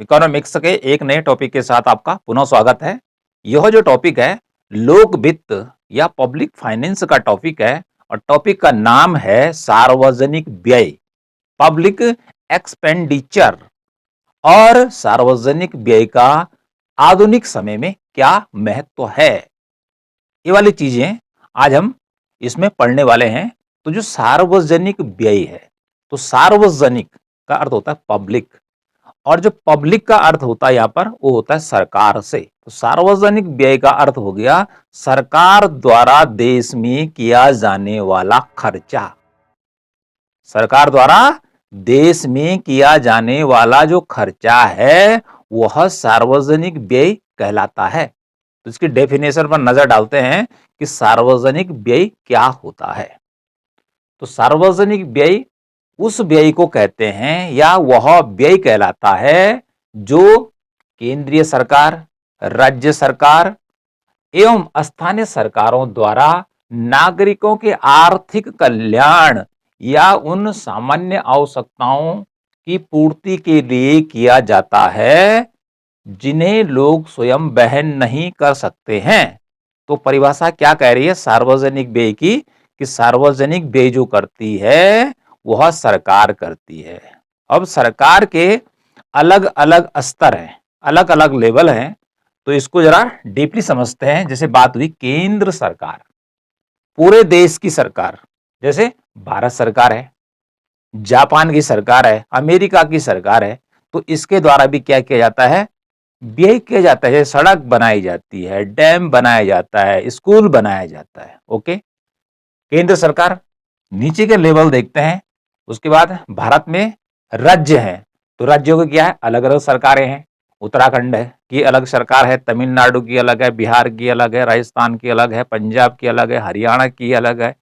Economics के एक नए टॉपिक के साथ आपका पुनः स्वागत है। यह जो टॉपिक है लोक वित्त या पब्लिक फाइनेंस का टॉपिक है और टॉपिक का नाम है सार्वजनिक व्यय, पब्लिक एक्सपेंडिचर। और सार्वजनिक व्यय का आधुनिक समय में क्या महत्व है, ये वाली चीजें आज हम इसमें पढ़ने वाले हैं। तो जो सार्वजनिक व्यय है, तो सार्वजनिक का अर्थ होता है पब्लिक, और जो पब्लिक का अर्थ होता है यहां पर वो होता है सरकार से। तो सार्वजनिक व्यय का अर्थ हो गया सरकार द्वारा देश में किया जाने वाला खर्चा। सरकार द्वारा देश में किया जाने वाला जो खर्चा है वह सार्वजनिक व्यय कहलाता है। तो इसकी डेफिनेशन पर नजर डालते हैं कि सार्वजनिक व्यय क्या होता है। तो सार्वजनिक व्यय उस व्यय को कहते हैं या वह व्यय कहलाता है जो केंद्रीय सरकार, राज्य सरकार एवं स्थानीय सरकारों द्वारा नागरिकों के आर्थिक कल्याण या उन सामान्य आवश्यकताओं की पूर्ति के लिए किया जाता है जिन्हें लोग स्वयं वहन नहीं कर सकते हैं। तो परिभाषा क्या कह रही है सार्वजनिक व्यय की, कि सार्वजनिक व्यय जो करती है वह सरकार करती है। अब सरकार के अलग अलग स्तर हैं, अलग अलग लेवल हैं, तो इसको जरा डीपली समझते हैं। जैसे बात हुई केंद्र सरकार, पूरे देश की सरकार, जैसे भारत सरकार है, जापान की सरकार है, अमेरिका की सरकार है, तो इसके द्वारा भी क्या किया जाता है, व्यय किया जाता है। सड़क बनाई जाती है, डैम बनाया जाता है, स्कूल बनाया जाता है। ओके, केंद्र सरकार। नीचे के लेवल देखते हैं। उसके बाद भारत में राज्य हैं, तो राज्यों की क्या है, अलग अलग सरकारें हैं। उत्तराखंड है की अलग सरकार है, तमिलनाडु की अलग है, बिहार की अलग है, राजस्थान की अलग है, पंजाब की अलग है, हरियाणा की अलग है।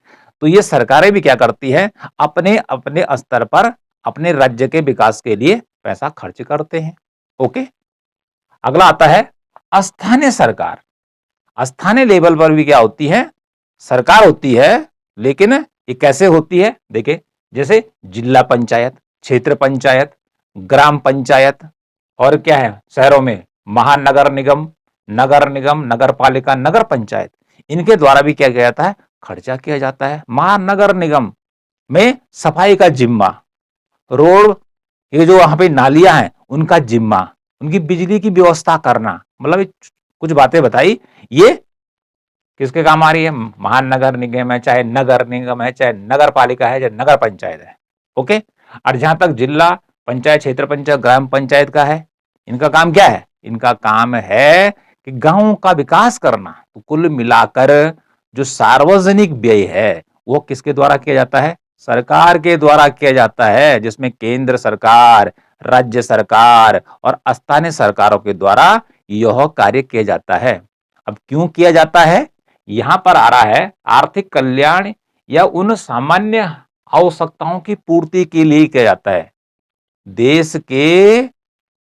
तो ये सरकारें भी क्या करती हैं, अपने अपने स्तर पर अपने राज्य के विकास के लिए पैसा खर्च करते हैं। ओके, अगला आता है स्थानीय सरकार। स्थानीय लेवल पर भी क्या होती है, सरकार होती है, लेकिन ये कैसे होती है, देखिए जैसे जिला पंचायत, क्षेत्र पंचायत, ग्राम पंचायत, और क्या है शहरों में महानगर निगम, नगर निगम, नगर पालिका, नगर पंचायत, इनके द्वारा भी क्या किया जाता है, खर्चा किया जाता है। महानगर निगम में सफाई का जिम्मा, रोड, ये जो वहां पे नालियां हैं उनका जिम्मा, उनकी बिजली की व्यवस्था करना, मतलब कुछ बातें बताई, ये किसके काम आ रही है, महानगर निगम है, चाहे नगर निगम है, चाहे नगर पालिका है, चाहे नगर पंचायत है। ओके, और जहां तक जिला पंचायत, क्षेत्र पंचायत, ग्राम पंचायत का है, इनका काम क्या है, इनका काम है कि गांवों का विकास करना। तो कुल मिलाकर जो सार्वजनिक व्यय है वो किसके द्वारा किया जाता है, सरकार के द्वारा किया जाता है, जिसमें केंद्र सरकार, राज्य सरकार और स्थानीय सरकारों के द्वारा यह कार्य किया जाता है। अब क्यों किया जाता है, यहां पर आ रहा है आर्थिक कल्याण या उन सामान्य आवश्यकताओं की पूर्ति के लिए किया जाता है। देश के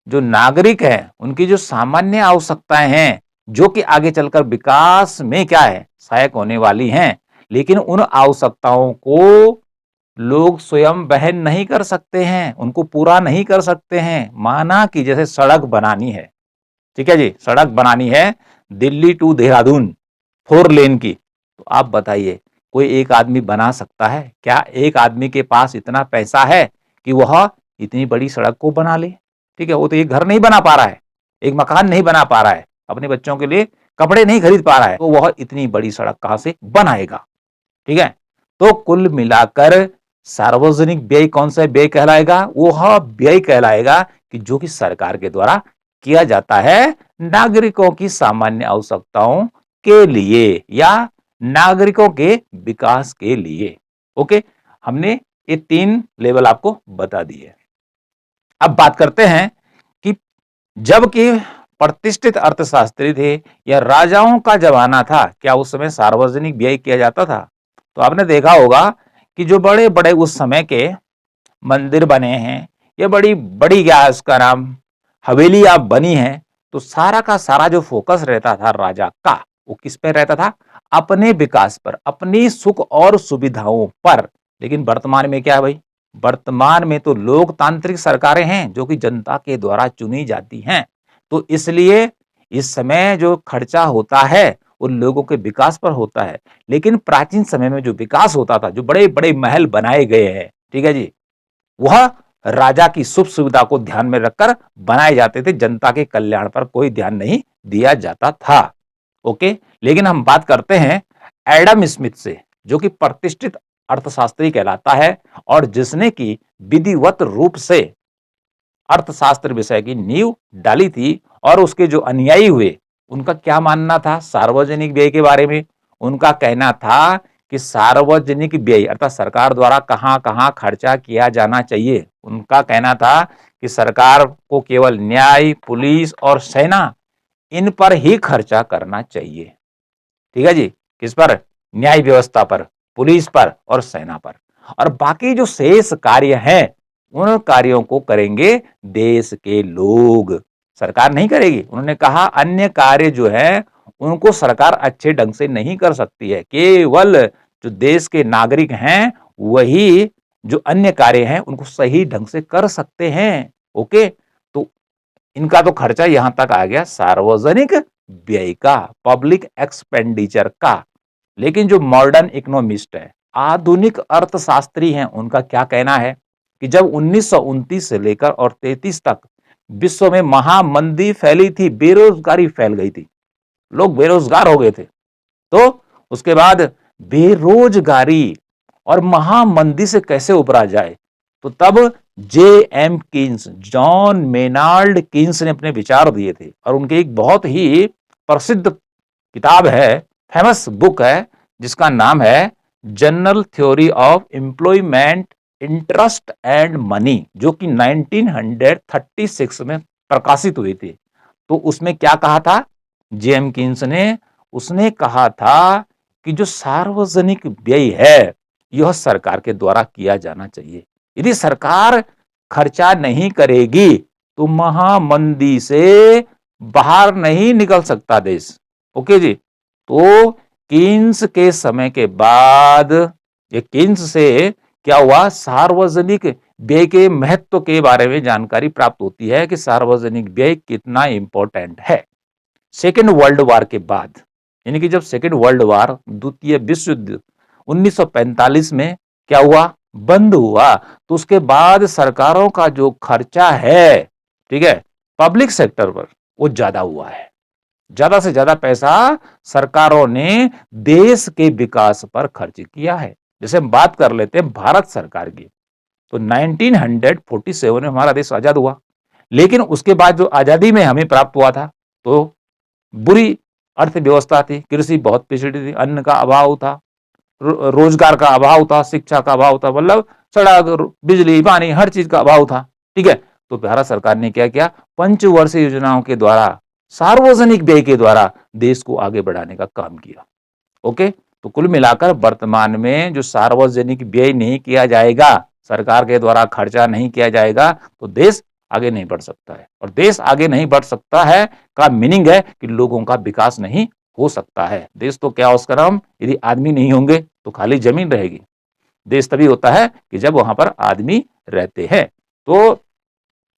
जो नागरिक हैं उनकी जो सामान्य आवश्यकताएं हैं जो कि आगे चलकर विकास में क्या है, सहायक होने वाली हैं, लेकिन उन आवश्यकताओं को लोग स्वयं वहन नहीं कर सकते हैं, उनको पूरा नहीं कर सकते हैं। माना कि जैसे सड़क बनानी है, ठीक है जी, सड़क बनानी है दिल्ली टू देहरादून 4 लेन की, तो आप बताइए कोई एक आदमी बना सकता है क्या? एक आदमी के पास इतना पैसा है कि वह इतनी बड़ी सड़क को बना ले? ठीक है, वो तो एक घर नहीं बना पा रहा है, एक मकान नहीं बना पा रहा है, अपने बच्चों के लिए कपड़े नहीं खरीद पा रहा है, तो वह इतनी बड़ी सड़क कहां से बनाएगा? ठीक है, तो कुल मिलाकर सार्वजनिक व्यय कौन सा व्यय कहलाएगा, वह व्यय कहलाएगा कि जो कि सरकार के द्वारा किया जाता है नागरिकों की सामान्य आवश्यकताओं के लिए या नागरिकों के विकास के लिए। ओके, हमने ये 3 लेवल आपको बता दिए। अब बात करते हैं कि जबकि प्रतिष्ठित अर्थशास्त्री थे या राजाओं का जमाना था, क्या उस समय सार्वजनिक व्यय किया जाता था? तो आपने देखा होगा कि जो बड़े बड़े उस समय के मंदिर बने हैं या बड़ी बड़ी क्या उसका नाम हवेलियां बनी हैं, तो सारा का सारा जो फोकस रहता था राजा का, वो किस पे रहता था, अपने विकास पर, अपनी सुख और सुविधाओं पर। लेकिन वर्तमान में क्या है भाई, वर्तमान में तो लोकतांत्रिक सरकारें हैं जो कि जनता के द्वारा चुनी जाती हैं, तो इसलिए इस समय जो खर्चा होता है वो लोगों के विकास पर होता है। लेकिन प्राचीन समय में जो विकास होता था, जो बड़े बड़े महल बनाए गए हैं, ठीक है जी, वह राजा की सुख सुविधा को ध्यान में रखकर बनाए जाते थे, जनता के कल्याण पर कोई ध्यान नहीं दिया जाता था। ओके, लेकिन हम बात करते हैं एडम स्मिथ से, जो कि प्रतिष्ठित अर्थशास्त्री कहलाता है और जिसने की विधिवत रूप से अर्थशास्त्र विषय की नींव डाली थी। और उसके जो अनुयायी हुए, उनका क्या मानना था सार्वजनिक व्यय के बारे में? उनका कहना था कि सार्वजनिक व्यय अर्थात सरकार द्वारा कहां कहां खर्चा किया जाना चाहिए। उनका कहना था कि सरकार को केवल न्याय, पुलिस और सेना, इन पर ही खर्चा करना चाहिए। ठीक है जी, किस पर? न्याय व्यवस्था पर, पुलिस पर और सेना पर। और बाकी जो शेष कार्य हैं, उन कार्यों को करेंगे देश के लोग, सरकार नहीं करेगी। उन्होंने कहा अन्य कार्य जो है उनको सरकार अच्छे ढंग से नहीं कर सकती है, केवल जो देश के नागरिक हैं वही जो अन्य कार्य हैं उनको सही ढंग से कर सकते हैं। ओके, तो इनका तो खर्चा यहां तक आ गया सार्वजनिक व्यय का, पब्लिक एक्सपेंडिचर का। लेकिन जो मॉडर्न इकोनॉमिस्ट है, आधुनिक अर्थशास्त्री हैं, उनका क्या कहना है कि जब 1929 से लेकर और 33 तक विश्व में महामंदी फैली थी, बेरोजगारी फैल गई थी, लोग बेरोजगार हो गए थे, तो उसके बाद बेरोजगारी और महामंदी से कैसे उबरा जाए, तो तब जे एम कीन्स, जॉन मेनाल्ड कीन्स ने अपने विचार दिए थे। और उनकी एक बहुत ही प्रसिद्ध किताब है, फेमस बुक है, जिसका नाम है general theory of employment, interest and money, जो कि 1936 में प्रकाशित हुई थी। तो उसमें क्या कहा था जेएम कीन्स ने? उसने कहा था कि जो सार्वजनिक व्यय है यह सरकार के द्वारा किया जाना चाहिए। यदि सरकार खर्चा नहीं करेगी तो महामंदी से बाहर नहीं निकल सकता देश। ओके जी, तो कीन्स के समय के बाद ये कीन्स से क्या हुआ, सार्वजनिक व्यय के महत्व के बारे में जानकारी प्राप्त होती है कि सार्वजनिक व्यय कितना इंपॉर्टेंट है। सेकेंड वर्ल्ड वॉर के बाद, यानी कि जब सेकेंड वर्ल्ड वॉर, द्वितीय विश्व युद्ध 1945 में क्या हुआ, बंद हुआ, तो उसके बाद सरकारों का जो खर्चा है, ठीक है, पब्लिक सेक्टर पर, वो ज्यादा हुआ है। ज्यादा से ज्यादा पैसा सरकारों ने देश के विकास पर खर्च किया है। जैसे हम बात कर लेते हैं भारत सरकार की, तो 1947 में हमारा देश आजाद हुआ, लेकिन उसके बाद जो आजादी में हमें प्राप्त हुआ था, तो बुरी अर्थव्यवस्था थी, कृषि बहुत पिछड़ी थी, अन्न का अभाव था, रोजगार का अभाव था, शिक्षा का अभाव था, मतलब सड़क, बिजली, पानी, हर चीज का अभाव था। ठीक है, तो भारत सरकार ने क्या किया, पंचवर्षीय योजनाओं के द्वारा, सार्वजनिक व्यय के द्वारा देश को आगे बढ़ाने का काम किया। ओके, तो कुल मिलाकर वर्तमान में जो सार्वजनिक व्यय नहीं किया जाएगा, सरकार के द्वारा खर्चा नहीं किया जाएगा, तो देश आगे नहीं बढ़ सकता है। और देश आगे नहीं बढ़ सकता है का मीनिंग है कि लोगों का विकास नहीं हो सकता है। देश तो क्या उसका नाम, यदि आदमी नहीं होंगे तो खाली जमीन रहेगी। देश तभी होता है कि जब वहां पर आदमी रहते हैं। तो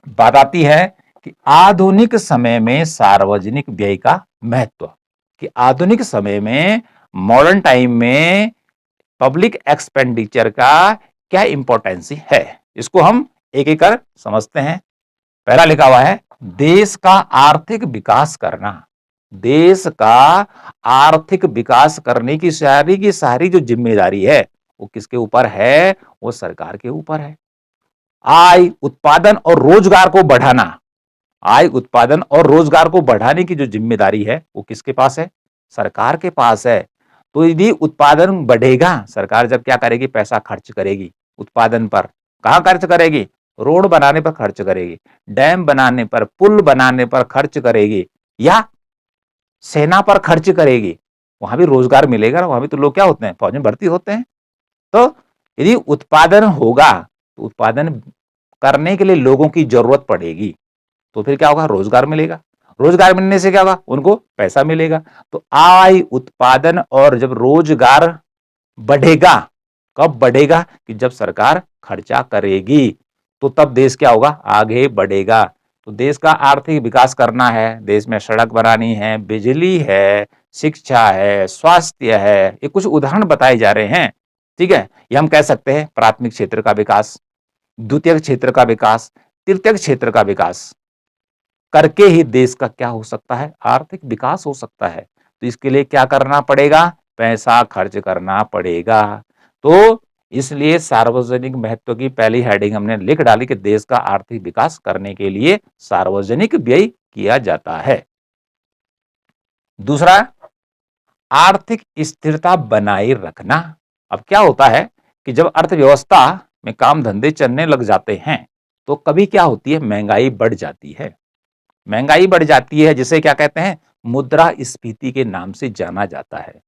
बात आती है कि आधुनिक समय में सार्वजनिक व्यय का महत्व, कि आधुनिक समय में, मॉडर्न टाइम में पब्लिक एक्सपेंडिचर का क्या इंपॉर्टेंस है, इसको हम एक एक कर समझते हैं। पहला लिखा हुआ है देश का आर्थिक विकास करना। देश का आर्थिक विकास करने की सारी जो जिम्मेदारी है वो किसके ऊपर है, वो सरकार के ऊपर है। आय, उत्पादन और रोजगार को बढ़ाना, आय, उत्पादन और रोजगार को बढ़ाने की जो जिम्मेदारी है वो किसके पास है, सरकार के पास है। तो यदि उत्पादन बढ़ेगा, सरकार जब क्या करेगी, पैसा खर्च करेगी उत्पादन पर। कहां खर्च करेगी, रोड बनाने पर खर्च करेगी, डैम बनाने पर, पुल बनाने पर खर्च करेगी, या सेना पर खर्च करेगी। वहां भी रोजगार मिलेगा, वहां भी तो लोग क्या होते हैं, फौज में भर्ती होते हैं। तो यदि उत्पादन होगा तो उत्पादन करने के लिए लोगों की जरूरत पड़ेगी, तो फिर क्या होगा, रोजगार मिलेगा। रोजगार मिलने से क्या होगा, उनको पैसा मिलेगा। तो आय, उत्पादन और जब रोजगार बढ़ेगा कब बढ़ेगा? कि जब सरकार खर्चा करेगी, तो तब देश क्या होगा? आगे बढ़ेगा। तो देश का आर्थिक विकास करना है, देश में सड़क बनानी है, बिजली है, शिक्षा है, स्वास्थ्य है, ये कुछ उदाहरण बताए जा रहे हैं। ठीक है, ये हम कह सकते हैं प्राथमिक क्षेत्र का विकास, द्वितीयक क्षेत्र का विकास, तृतीयक क्षेत्र का विकास करके ही देश का क्या हो सकता है? आर्थिक विकास हो सकता है। तो इसके लिए क्या करना पड़ेगा? पैसा खर्च करना पड़ेगा। तो इसलिए सार्वजनिक महत्व की पहली हेडिंग हमने लिख डाली कि देश का आर्थिक विकास करने के लिए सार्वजनिक व्यय किया जाता है। दूसरा, आर्थिक स्थिरता बनाए रखना। अब क्या होता है कि जब अर्थव्यवस्था में काम धंधे चलने लग जाते हैं, तो कभी क्या होती है? महंगाई बढ़ जाती है। महंगाई बढ़ जाती है जिसे क्या कहते हैं? मुद्रास्फीति के नाम से जाना जाता है।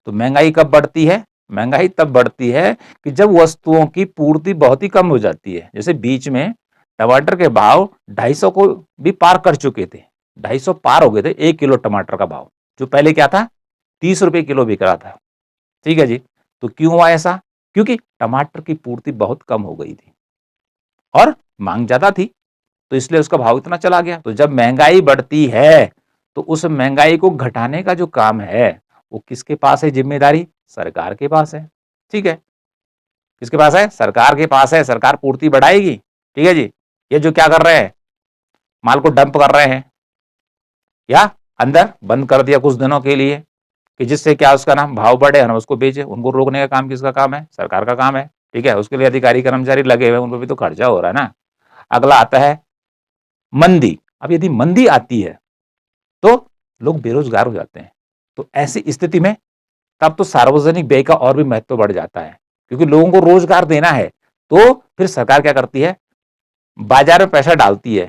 तो महंगाई कब बढ़ती है? महंगाई तब बढ़ती है कि जब वस्तुओं की पूर्ति बहुत ही कम हो जाती है। जैसे बीच में टमाटर के भाव 250 को भी पार कर चुके थे, 250 पार हो गए थे 1 किलो टमाटर का भाव, जो पहले क्या था? 30 रुपए किलो बिक रहा था। ठीक है जी। तो क्यों हुआ ऐसा? क्योंकि टमाटर की पूर्ति बहुत कम हो गई थी और मांग ज्यादा थी, तो इसलिए उसका भाव इतना चला गया। तो जब महंगाई बढ़ती है, तो उस महंगाई को घटाने का जो काम है, वो किसके पास है? जिम्मेदारी सरकार के पास है। ठीक है, किसके पास है? सरकार के पास है। सरकार पूर्ति बढ़ाएगी। ठीक है जी। ये जो क्या कर रहे हैं, माल को डंप कर रहे हैं या अंदर बंद कर दिया कुछ दिनों के लिए, कि जिससे क्या उसका नाम भाव बढ़े और उसको बेचे, उनको रोकने का काम किसका काम है? सरकार का काम है। ठीक है, उसके लिए अधिकारी कर्मचारी लगे हुए, उन पर भी तो खर्चा हो रहा है ना। अगला आता है मंदी। अब यदि मंदी आती है, तो लोग बेरोजगार हो जाते हैं। तो ऐसी स्थिति में तब तो सार्वजनिक व्यय का और भी महत्व बढ़ जाता है, क्योंकि लोगों को रोजगार देना है। तो फिर सरकार क्या करती है? बाजार में पैसा डालती है,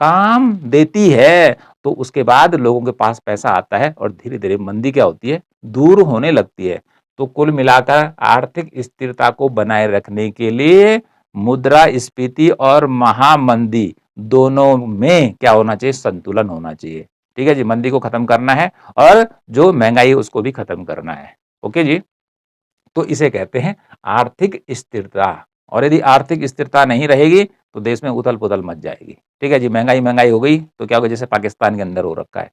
काम देती है, तो उसके बाद लोगों के पास पैसा आता है और धीरे धीरे मंदी क्या होती है? दूर होने लगती है। तो कुल मिलाकर आर्थिक स्थिरता को बनाए रखने के लिए मुद्रास्फीति और महामंदी दोनों में क्या होना चाहिए? संतुलन होना चाहिए। ठीक है जी, मंदी को खत्म करना है और जो महंगाई है उसको भी खत्म करना है। ओके जी। तो इसे कहते हैं आर्थिक स्थिरता। और यदि आर्थिक स्थिरता नहीं रहेगी, तो देश में उथल पुथल मच जाएगी। ठीक है जी, महंगाई महंगाई हो गई तो क्या होगा? जैसे पाकिस्तान के अंदर हो रखा है,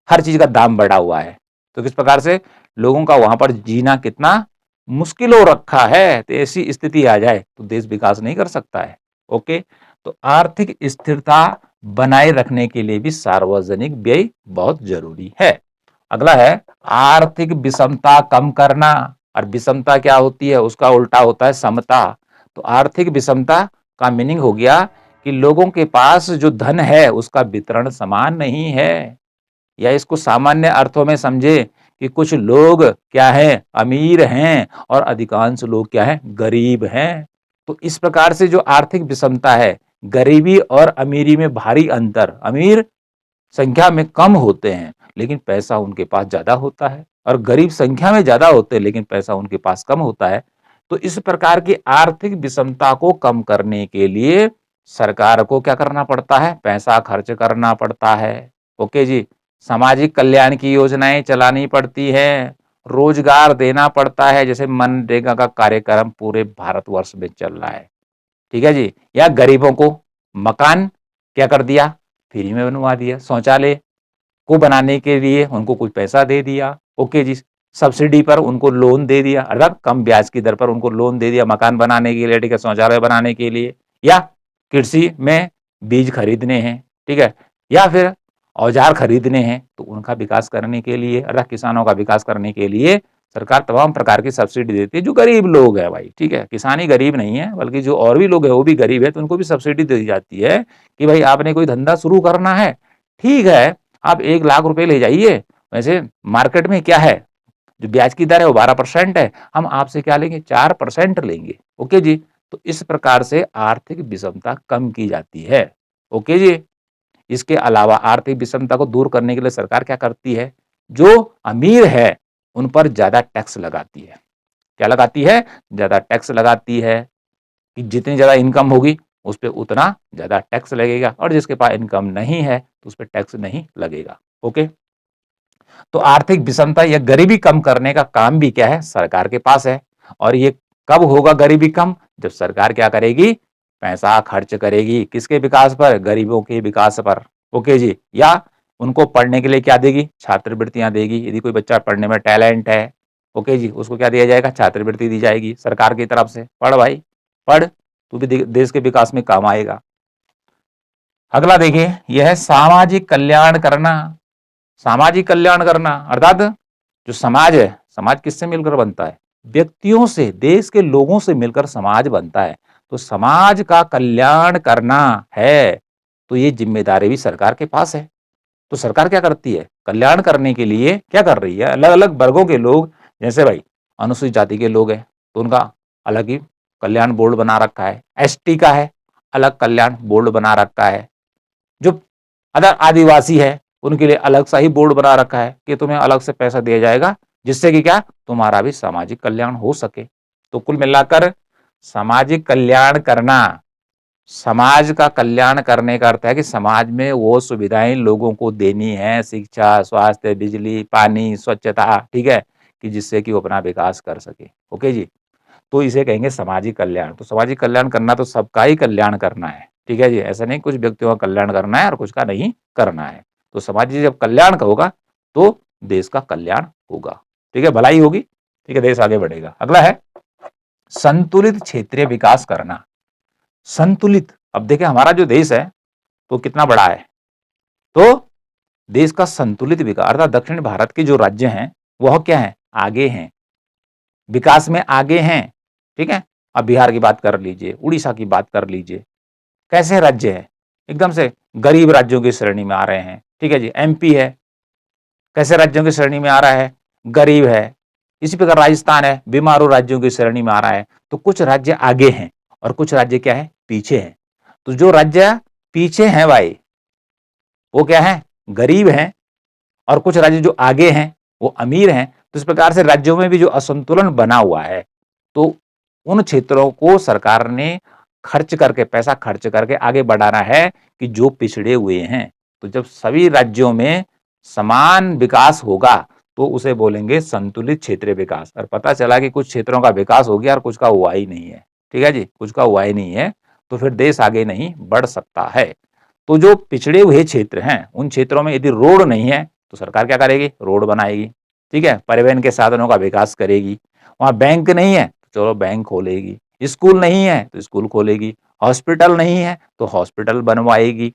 हर चीज का दाम बढ़ा हुआ है, तो किस प्रकार से लोगों का वहां पर जीना कितना मुश्किल हो रखा है। तो ऐसी स्थिति आ जाए तो देश विकास नहीं कर सकता है। ओके, तो आर्थिक स्थिरता बनाए रखने के लिए भी सार्वजनिक व्यय बहुत जरूरी है। अगला है आर्थिक विषमता कम करना। और विषमता क्या होती है? उसका उल्टा होता है समता। तो आर्थिक विषमता का मीनिंग हो गया कि लोगों के पास जो धन है उसका वितरण समान नहीं है, या इसको सामान्य अर्थों में समझे कि कुछ लोग क्या है? अमीर हैं और अधिकांश लोग क्या है? गरीब हैं। तो इस प्रकार से जो आर्थिक विषमता है, गरीबी और अमीरी में भारी अंतर, अमीर संख्या में कम होते हैं लेकिन पैसा उनके पास ज्यादा होता है, और गरीब संख्या में ज्यादा होते हैं लेकिन पैसा उनके पास कम होता है। तो इस प्रकार की आर्थिक विषमता को कम करने के लिए सरकार को क्या करना पड़ता है? पैसा खर्च करना पड़ता है। ओके जी। सामाजिक कल्याण की योजनाएं चलानी पड़ती है, रोजगार देना पड़ता है, जैसे मनरेगा का कार्यक्रम पूरे भारतवर्ष में चल रहा है। ठीक है जी। या गरीबों को मकान क्या कर दिया? फ्री में बनवा दिया। शौचालय को बनाने के लिए उनको कुछ पैसा दे दिया। ओके जी। सब्सिडी पर उनको लोन दे दिया, अर्थात कम ब्याज की दर पर उनको लोन दे दिया मकान बनाने के लिए, ठीक है, शौचालय बनाने के लिए, या कृषि में बीज खरीदने हैं, ठीक है, या फिर औजार खरीदने हैं, तो उनका विकास करने के लिए, अर्थात किसानों का विकास करने के लिए सरकार तमाम प्रकार की सब्सिडी देती है। जो गरीब लोग है भाई, ठीक है, किसान ही गरीब नहीं है बल्कि जो और भी लोग है वो भी गरीब है, तो उनको भी सब्सिडी दी जाती है कि भाई आपने कोई धंधा शुरू करना है, ठीक है, आप 1 लाख रुपए ले जाइए। वैसे मार्केट में क्या है, जो ब्याज की दर है वो 12% है, हम आपसे क्या लेंगे? 4% लेंगे। ओके जी। तो इस प्रकार से आर्थिक विषमता कम की जाती है। ओके जी। इसके अलावा आर्थिक विषमता को दूर करने के लिए सरकार क्या करती है? जो अमीर है उन पर ज्यादा टैक्स लगाती है। क्या लगाती है? ज्यादा टैक्स लगाती है, कि जितनी ज्यादा इनकम होगी उस पर उतना ज्यादा टैक्स लगेगा, और जिसके पास इनकम नहीं है तो उस पर टैक्स नहीं लगेगा। ओके। तो आर्थिक विषमता या गरीबी कम करने का काम भी क्या है? सरकार के पास है, और ये कब होगा गरीबी कम? जब सरकार क्या करेगी? पैसा खर्च करेगी किसके विकास पर? गरीबों के विकास पर। ओके जी। या उनको पढ़ने के लिए क्या देगी? छात्रवृत्तियां देगी। यदि कोई बच्चा पढ़ने में टैलेंट है, ओके जी, उसको क्या दिया जाएगा? छात्रवृत्ति दी जाएगी सरकार की तरफ से। पढ़ भाई पढ़, तू भी देश के विकास में काम आएगा। अगला देखिए, यह है सामाजिक कल्याण करना। सामाजिक कल्याण करना अर्थात जो समाज है, समाज किससे मिलकर बनता है? व्यक्तियों से, देश के लोगों से मिलकर समाज बनता है। तो समाज का कल्याण करना है तो ये जिम्मेदारी भी सरकार के पास है। तो सरकार क्या करती है? कल्याण करने के लिए क्या कर रही है? अलग अलग वर्गों के लोग, जैसे भाई अनुसूचित जाति के लोग हैं तो उनका अलग ही कल्याण बोर्ड बना रखा है। एसटी का है, अलग कल्याण बोर्ड बना रखा है। जो अदर आदिवासी है उनके लिए अलग सा ही बोर्ड बना रखा है कि तुम्हें अलग से पैसा दिया जाएगा, जिससे कि क्या? तुम्हारा भी सामाजिक कल्याण हो सके। तो कुल मिलाकर सामाजिक कल्याण करना, समाज का कल्याण करने का अर्थ है कि समाज में वो सुविधाएं लोगों को देनी है, शिक्षा, स्वास्थ्य, बिजली, पानी, स्वच्छता, ठीक है, कि जिससे कि वो अपना विकास कर सके। ओके जी। तो इसे कहेंगे सामाजिक कल्याण। तो सामाजिक कल्याण करना तो सबका ही कल्याण करना है, ठीक है जी। ऐसा नहीं कुछ व्यक्तियों का कल्याण करना है और कुछ का नहीं करना है। तो समाज जब कल्याण का होगा तो देश का कल्याण होगा, ठीक है, भलाई होगी, ठीक है, देश आगे बढ़ेगा। अगला है संतुलित क्षेत्रीय विकास करना। संतुलित, अब देखिए हमारा जो देश है तो कितना बड़ा है, तो देश का संतुलित विकास अर्थात दक्षिण भारत के जो राज्य हैं वह क्या है? आगे हैं, विकास में आगे हैं, ठीक है। अब बिहार की बात कर लीजिए, उड़ीसा की बात कर लीजिए, कैसे राज्य है? एकदम से गरीब राज्यों की श्रेणी में आ रहे हैं, ठीक है जी। एमपी है, कैसे राज्यों की श्रेणी में आ रहा है? गरीब है। इसी प्रकार राजस्थान है, बीमारू राज्यों की श्रेणी में आ रहा है। तो कुछ राज्य आगे हैं और कुछ राज्य क्या है? पीछे हैं। तो जो राज्य पीछे हैं भाई वो क्या है? गरीब हैं, और कुछ राज्य जो आगे हैं वो अमीर हैं। तो इस प्रकार से राज्यों में भी जो असंतुलन बना हुआ है, तो उन क्षेत्रों को सरकार ने खर्च करके, पैसा खर्च करके आगे बढ़ाना है कि जो पिछड़े हुए हैं। तो जब सभी राज्यों में समान विकास होगा तो उसे बोलेंगे संतुलित क्षेत्रीय विकास। और पता चला कि कुछ क्षेत्रों का विकास हो गया और कुछ का हुआ ही नहीं है, ठीक है जी, कुछ का हुआ ही नहीं है, तो फिर देश आगे नहीं बढ़ सकता है। तो जो पिछड़े हुए क्षेत्र हैं उन क्षेत्रों में यदि रोड नहीं है तो सरकार क्या करेगी? रोड बनाएगी, ठीक है, परिवहन के साधनों का विकास करेगी। वहां बैंक नहीं है तो चलो बैंक खोलेगी, स्कूल नहीं है तो स्कूल खोलेगी, हॉस्पिटल नहीं है तो हॉस्पिटल बनवाएगी।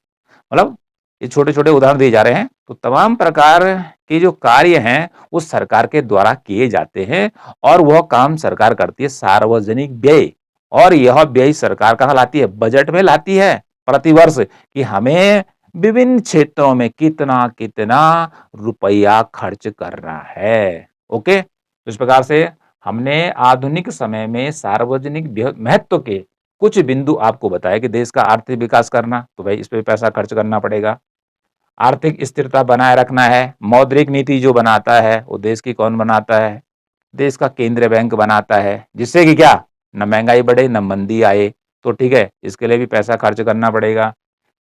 मतलब ये छोटे छोटे उदाहरण दिए जा रहे हैं। तो तमाम प्रकार के जो कार्य हैं वो सरकार के द्वारा किए जाते हैं और वह काम सरकार करती है सार्वजनिक व्यय। और यह व्यय सरकार कहाँ लाती है? बजट में लाती है प्रतिवर्ष, कि हमें विभिन्न क्षेत्रों में कितना कितना रुपया खर्च करना है। ओके, तो इस प्रकार से हमने आधुनिक समय में सार्वजनिक महत्व के कुछ बिंदु आपको बताया कि देश का आर्थिक विकास करना, तो भाई इस पे पैसा खर्च करना पड़ेगा। आर्थिक स्थिरता बनाए रखना है, मौद्रिक नीति जो बनाता है वो देश की कौन बनाता है? देश का केंद्रीय बैंक बनाता है, जिससे कि क्या? न महंगाई बढ़े न मंदी आए। तो ठीक है, इसके लिए भी पैसा खर्च करना पड़ेगा,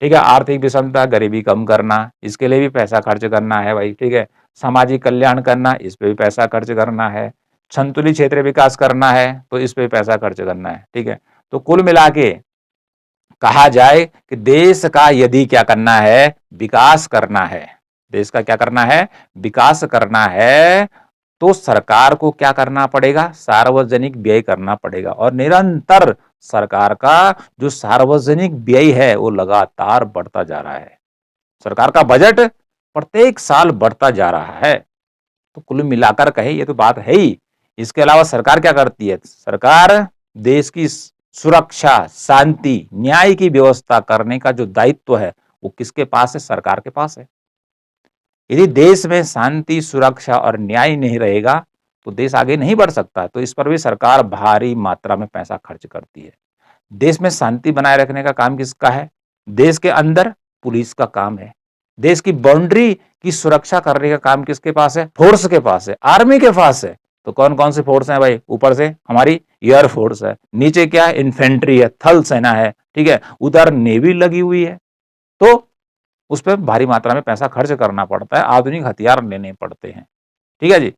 ठीक है। आर्थिक विषमता, गरीबी कम करना, इसके लिए भी पैसा खर्च करना है भाई, ठीक है। सामाजिक कल्याण करना, इस पे भी पैसा खर्च करना है। संतुलित क्षेत्र विकास करना है तो इस पे पैसा खर्च करना है, ठीक है। तो कुल मिला के कहा जाए कि देश का यदि क्या करना है? विकास करना है, देश का क्या करना है? विकास करना है, तो सरकार को क्या करना पड़ेगा? सार्वजनिक व्यय करना पड़ेगा। और निरंतर सरकार का जो सार्वजनिक व्यय है वो लगातार बढ़ता जा रहा है। सरकार का बजट प्रत्येक साल बढ़ता जा रहा है। तो कुल मिलाकर कहे ये तो बात है ही। इसके अलावा सरकार क्या करती है? सरकार देश की सुरक्षा, शांति, न्याय की व्यवस्था करने का जो दायित्व है वो किसके पास है? सरकार के पास है। यदि देश में शांति, सुरक्षा और न्याय नहीं रहेगा तो देश आगे नहीं बढ़ सकता। तो इस पर भी सरकार भारी मात्रा में पैसा खर्च करती है। देश में शांति बनाए रखने का काम किसका है? देश के अंदर पुलिस का काम है। देश की बाउंड्री की सुरक्षा करने का काम किसके पास है? फोर्स के पास है, आर्मी के पास है। तो कौन कौन से फोर्स हैं भाई? ऊपर से हमारी एयर फोर्स है, नीचे क्या है? इन्फेंट्री है, थल सेना है, ठीक है, उधर नेवी लगी हुई है। तो उस पर भारी मात्रा में पैसा खर्च करना पड़ता है, आधुनिक हथियार लेने पड़ते हैं, ठीक है जी।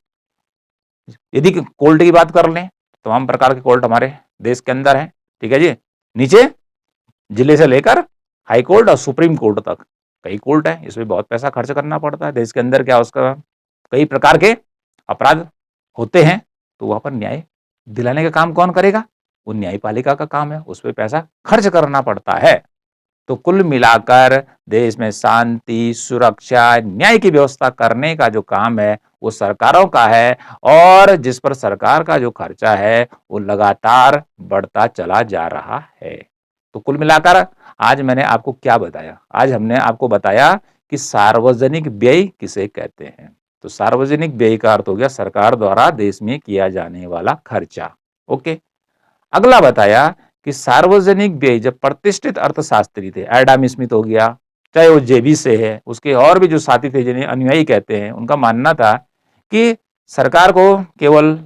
यदि कोल्ड की बात कर लें तमाम प्रकार के कोर्ट हमारे देश के अंदर हैं, ठीक है जी। नीचे जिले से लेकर हाई कोर्ट और सुप्रीम कोर्ट तक कई कोर्ट है, इसमें बहुत पैसा खर्च करना पड़ता है। देश के अंदर क्या उसका कई प्रकार के अपराध होते हैं, तो वहां पर न्याय दिलाने का काम कौन करेगा? वो न्यायपालिका का काम है, उस पर पैसा खर्च करना पड़ता है। तो कुल मिलाकर देश में शांति, सुरक्षा, न्याय की व्यवस्था करने का जो काम है वो सरकारों का है, और जिस पर सरकार का जो खर्चा है वो लगातार बढ़ता चला जा रहा है। तो कुल मिलाकर आज मैंने आपको क्या बताया? आज हमने आपको बताया कि सार्वजनिक व्यय किसे कहते हैं। तो सार्वजनिक व्यय का अर्थ हो गया सरकार द्वारा देश में किया जाने वाला खर्चा। ओके, अगला बताया कि सार्वजनिक व्यय जब प्रतिष्ठित अर्थशास्त्री थे, एडम स्मिथ हो गया, चाहे वो जेबी से है, उसके और भी जो साथी थे जिन्हें अनुयायी कहते हैं, उनका मानना था कि सरकार को केवल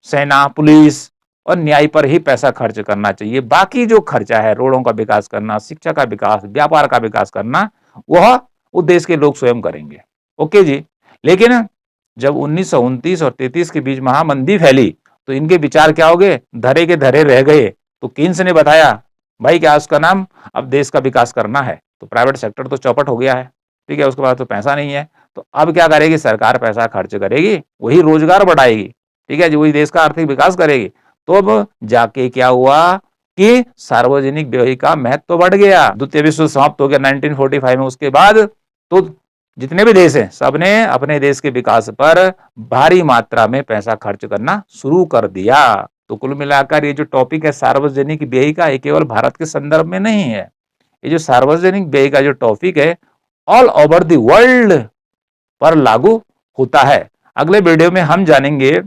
सेना, पुलिस और न्याय पर ही पैसा खर्च करना चाहिए, बाकी जो खर्चा है रोडों का विकास करना, शिक्षा का विकास, व्यापार का विकास करना, वह वो देश के लोग स्वयं करेंगे। ओके जी। लेकिन जब 1929 और 33 के बीच महामंदी फैली तो इनके विचार क्या हो गए? धरे के धरे रह गए। तो कीन्स ने बताया भाई क्या उसका नाम अब देश का विकास करना है, तो प्राइवेट सेक्टर तो चौपट हो गया है, ठीक है, उसके बाद तो पैसा नहीं है, तो अब क्या करेगी सरकार? पैसा खर्च करेगी, वही रोजगार बढ़ाएगी, ठीक है जी, वही देश का आर्थिक विकास करेगी। तो अब जाके क्या हुआ कि सार्वजनिक व्यय का महत्व बढ़ गया। द्वितीय विश्व समाप्त हो गया 1945 में। उसके बाद तो जितने भी देश हैं सबने अपने देश के विकास पर भारी मात्रा में पैसा खर्च करना शुरू कर दिया। तो कुल मिलाकर ये जो टॉपिक है सार्वजनिक व्यय का, ये केवल भारत के संदर्भ में नहीं है। ये जो सार्वजनिक व्यय का जो टॉपिक है ऑल ओवर द वर्ल्ड पर लागू होता है। अगले वीडियो में हम जानेंगे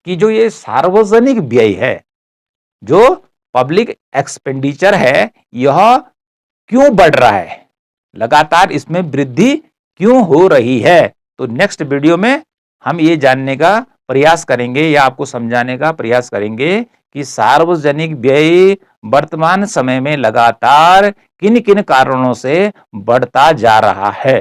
कि जो ये सार्वजनिक व्यय है, जो पब्लिक एक्सपेंडिचर है, यह क्यों बढ़ रहा है, लगातार इसमें वृद्धि क्यों हो रही है। तो नेक्स्ट वीडियो में हम ये जानने का प्रयास करेंगे या आपको समझाने का प्रयास करेंगे कि सार्वजनिक व्यय वर्तमान समय में लगातार किन किन कारणों से बढ़ता जा रहा है।